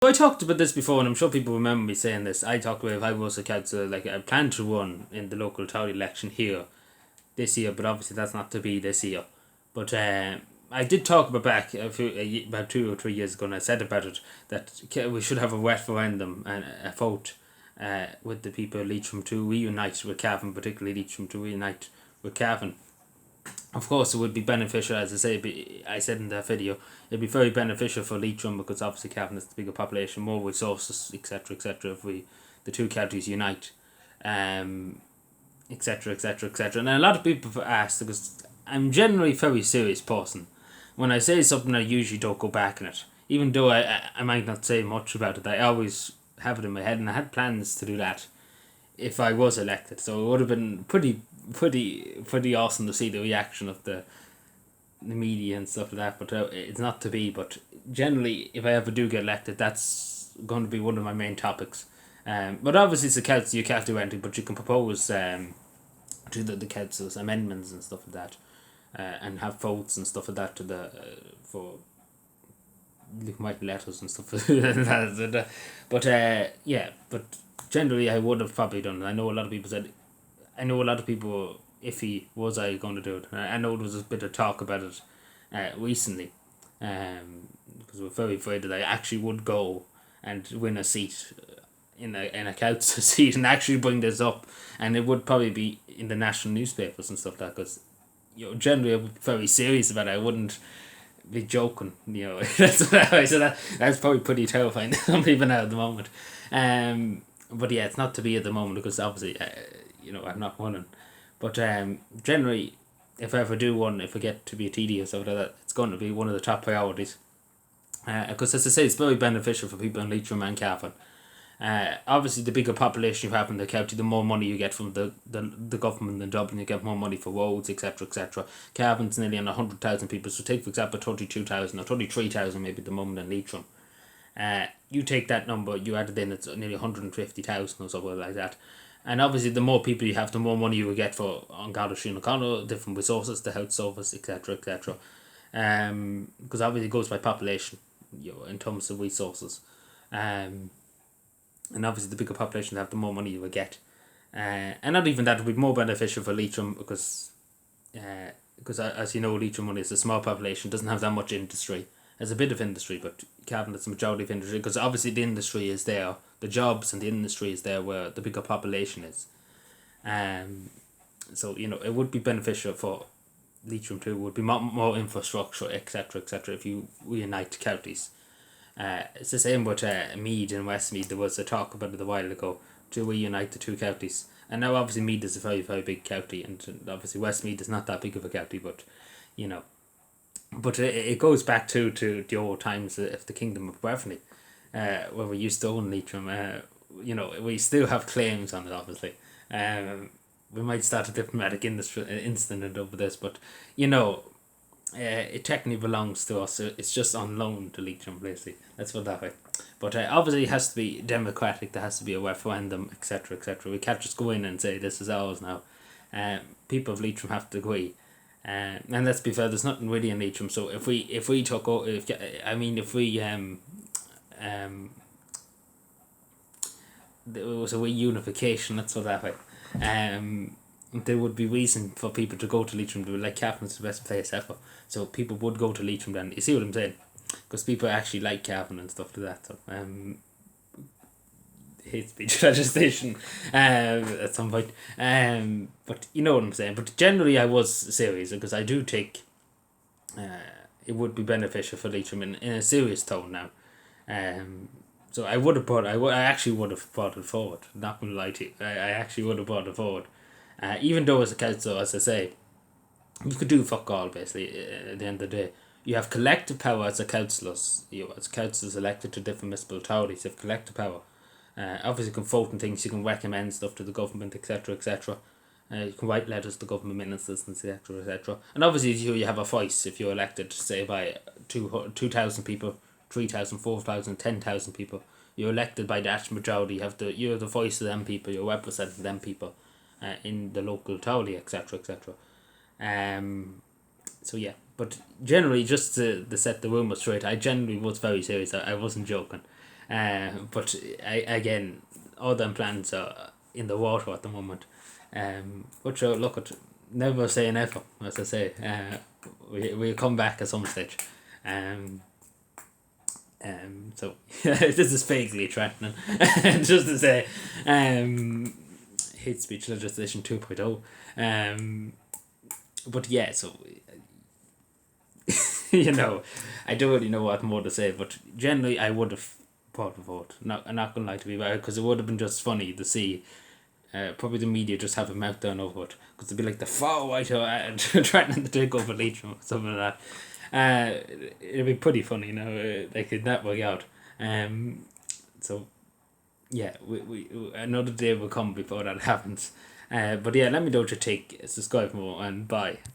So I talked about this before, and I'm sure people remember me saying this. I talked about if I was a councillor, like I plan to run in the local town election here this year, but obviously that's not to be this year. But I did talk about back about 2 or 3 years ago, and I said about it that we should have a referendum and a vote with the people of Leitrim to reunite with Cavan, particularly Leitrim to reunite with Cavan. Of course, it would be beneficial, as I say. I said in that video, it'd be very beneficial for Leitrim because obviously Cavan has the bigger population, more resources, etc., etc. If the two counties unite, etc., etc., etc. And a lot of people have asked, because I'm generally a very serious person. When I say something, I usually don't go back on it, even though I might not say much about it. I always have it in my head, and I had plans to do that if I was elected. So it would have been pretty awesome to see the reaction of the media and stuff like that. But it's not to be. But generally, if I ever do get elected, that's going to be one of my main topics. But obviously, it's a council, you can't do anything, but you can propose to the council's amendments and stuff like that, and have votes and stuff like that to the for. You can write letters and stuff like that. But yeah, but generally I would have probably done it. I know a lot of people said, I know a lot of people iffy was I going to do it. I know there was a bit of talk about it recently, because we're very afraid that I actually would go and win a seat in a council seat and actually bring this up, and it would probably be in the national newspapers and stuff like that, because generally I'm very serious about it. I wouldn't be joking, that's what I said. That's probably pretty terrifying to some people now at the moment. But yeah, it's not to be at the moment because obviously, I'm not winning. But generally, if I ever do one, if I get to be a TD or something like that, it's going to be one of the top priorities. Because as I say, it's very beneficial for people in Leitrim and Cavan. Obviously, the bigger population you have in the county, the more money you get from the government in Dublin. You get more money for roads, etc., etc. Cavan's nearly on 100,000 people. So take, for example, 32,000 or 33,000 maybe at the moment in Leitrim. You take that number, you add it in, it's nearly 150,000 or something like that. And obviously, the more people you have, the more money you will get for on Garda Síochána, different resources, the health service, etc., etc. Because obviously it goes by population, in terms of resources. And obviously the bigger population you have, the more money you will get. And not even that, it would be more beneficial for Leitrim because as you know, Leitrim only is a small population, doesn't have that much industry. There's a bit of industry, but Cavan is the majority of industry, because obviously the industry is there, the jobs and the industry is there where the bigger population is. So, it would be beneficial for Leitrim too, would be more infrastructure, etc., etc., if you reunite counties. It's the same with Meath and Westmeath. There was a talk about it a while ago to reunite the two counties. And now obviously Meath is a very, very big county, and obviously Westmeath is not that big of a county, but it goes back to the old times of the Kingdom of Waverley, where we used to own Leitrim. We still have claims on it, obviously. We might start a diplomatic incident over this, but it technically belongs to us. It's just on loan to Leitrim, basically. Let's put it that way. But obviously it has to be democratic. There has to be a referendum, etc., etc. We can't just go in and say this is ours now. People of Leitrim have to agree. And let's be fair, there's nothing really in Leitrim. So if we took over, if there was a reunification, let's put it that way. There would be reason for people to go to Leitrim. To like Cavan's the best place ever, so people would go to Leitrim then. You see what I'm saying? Because people actually like Cavan and stuff like that. So hate speech legislation at some point. But you know what I'm saying. But generally, I was serious because I do think it would be beneficial for Leitrim in a serious tone now. So I would have I actually would have brought it forward. Not gonna lie to you, I actually would have brought it forward. Even though as a council, as I say, you could do fuck all basically at the end of the day. You have collective power as a councillors. As councillors elected to different municipal authorities, you have collective power. Obviously you can vote and things, you can recommend stuff to the government, etc., etc. You can write letters to government ministers, etc., etc. And obviously you have a voice if you're elected, say by 2,000 people, 3,000, 4,000, 10,000 people. You're elected by that majority. You're the voice of them people. You're representing them people in the local authority, etc., etc. So yeah, but generally, just to set the rumour straight, I generally was very serious. I wasn't joking. But again, all them plans are in the water at the moment. But sure, look at never say never, as I say. We'll come back at some stage. So this is vaguely threatening. Just to say, hate speech legislation 2.0. But yeah, so I don't really know what more to say. But generally, I would have bought a vote. I'm not gonna lie to be about it, because it would have been just funny to see. Probably the media just have a meltdown over it, because they'd be like the far white threatening to take over Leitrim or something like that. It'd be pretty funny, they could that work out. So yeah, we another day will come before that happens. But yeah, let me know what you think. Subscribe more, and bye.